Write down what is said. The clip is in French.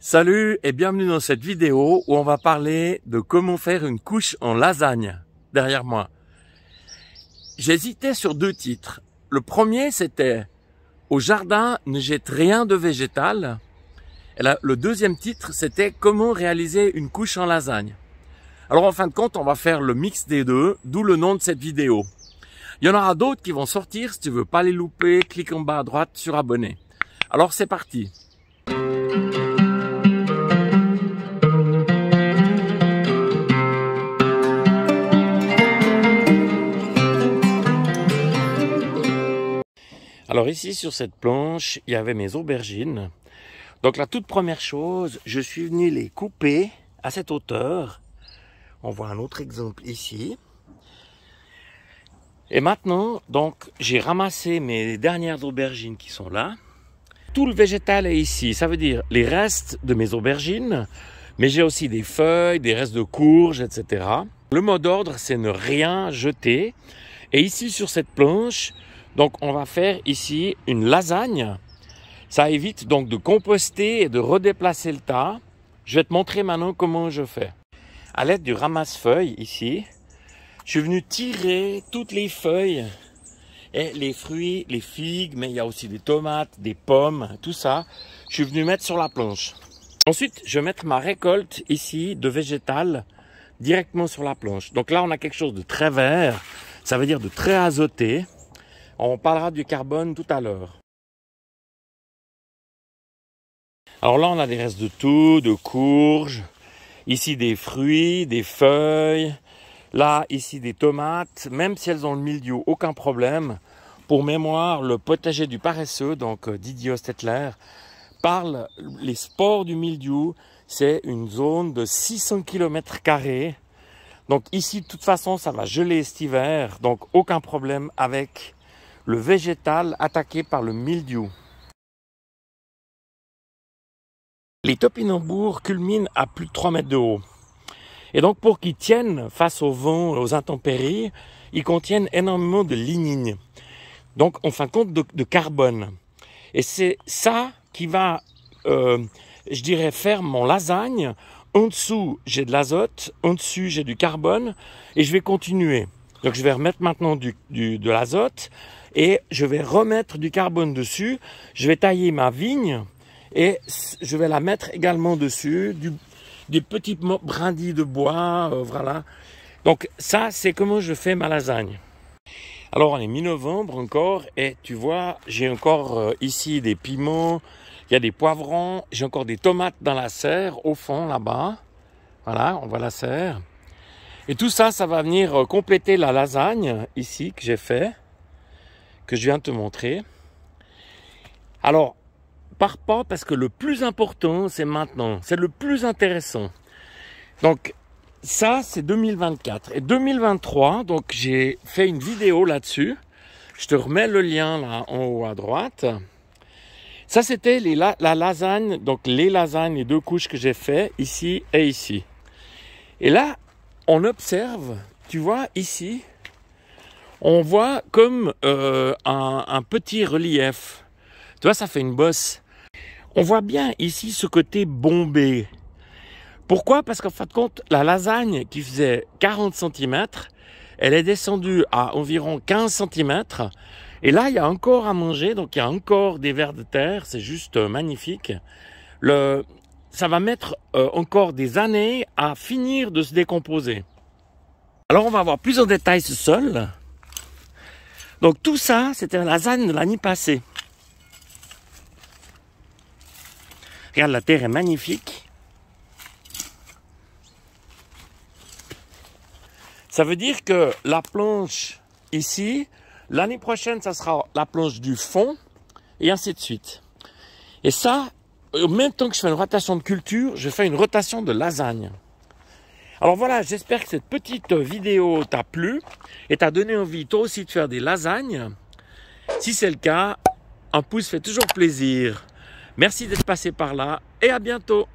Salut et bienvenue dans cette vidéo où on va parler de comment faire une couche en lasagne derrière moi. J'hésitais sur deux titres. Le premier c'était « Au jardin, ne jette rien de végétal ». Et là, le deuxième titre c'était « Comment réaliser une couche en lasagne ». Alors en fin de compte, on va faire le mix des deux, d'où le nom de cette vidéo. Il y en aura d'autres qui vont sortir, si tu veux pas les louper, clique en bas à droite sur abonner. Alors c'est parti. Alors ici sur cette planche, il y avait mes aubergines. Donc la toute première chose, je suis venu les couper à cette hauteur. On voit un autre exemple ici. Et maintenant, donc j'ai ramassé mes dernières aubergines qui sont là. Tout le végétal est ici, ça veut dire les restes de mes aubergines, mais j'ai aussi des feuilles, des restes de courges, etc. Le mot d'ordre, c'est ne rien jeter. Et ici sur cette planche, donc on va faire ici une lasagne. Ça évite donc de composter et de redéplacer le tas. Je vais te montrer maintenant comment je fais. À l'aide du ramasse-feuilles ici, je suis venu tirer toutes les feuilles et les fruits, les figues, mais il y a aussi des tomates, des pommes, tout ça. Je suis venu mettre sur la planche. Ensuite, je vais mettre ma récolte ici de végétal directement sur la planche. Donc là, on a quelque chose de très vert, ça veut dire de très azoté. On parlera du carbone tout à l'heure. Alors là, on a des restes de tout, de courges. Ici, des fruits, des feuilles. Là, ici, des tomates. Même si elles ont le mildiou, aucun problème. Pour mémoire, le potager du paresseux, donc Didier Hostetler, parle, les spores du mildiou, c'est une zone de 600 km². Donc ici, de toute façon, ça va geler cet hiver. Donc aucun problème avec le végétal attaqué par le mildiou. Les topinambours culminent à plus de 3 mètres de haut. Et donc pour qu'ils tiennent face au vent, aux intempéries, ils contiennent énormément de lignine. Donc en fin de compte de carbone. Et c'est ça qui va, je dirais, faire mon lasagne. En dessous, j'ai de l'azote, en dessus, j'ai du carbone et je vais continuer. Donc je vais remettre maintenant de l'azote et je vais remettre du carbone dessus. Je vais tailler ma vigne et je vais la mettre également dessus, des petits brindilles de bois, voilà. Donc ça, c'est comment je fais ma lasagne. Alors on est mi-novembre encore et tu vois, j'ai encore ici des piments, il y a des poivrons, j'ai encore des tomates dans la serre au fond là-bas. Voilà, on voit la serre. Et tout ça, ça va venir compléter la lasagne ici que j'ai fait, que je viens de te montrer. Alors, pars pas parce que le plus important, c'est maintenant. C'est le plus intéressant. Donc, ça, c'est 2024. Et 2023, donc j'ai fait une vidéo là-dessus. Je te remets le lien là en haut à droite. Ça, c'était la lasagne, donc les lasagnes, les deux couches que j'ai fait ici et ici. Et là, on observe, tu vois, ici, on voit comme un petit relief. Tu vois, ça fait une bosse. On voit bien ici ce côté bombé. Pourquoi? Parce qu'en fin de compte, la lasagne qui faisait 40 cm, elle est descendue à environ 15 cm. Et là, il y a encore à manger, donc il y a encore des vers de terre, c'est juste magnifique. Ça va mettre encore des années à finir de se décomposer. Alors, on va voir plus en détail ce sol. Donc tout ça, c'était la lasagne de l'année passée. Regarde, la terre est magnifique. Ça veut dire que la planche ici, l'année prochaine, ça sera la planche du fond, et ainsi de suite. Et ça, en même temps que je fais une rotation de culture, je fais une rotation de lasagne. Alors voilà, j'espère que cette petite vidéo t'a plu et t'a donné envie toi aussi de faire des lasagnes. Si c'est le cas, un pouce fait toujours plaisir. Merci d'être passé par là et à bientôt.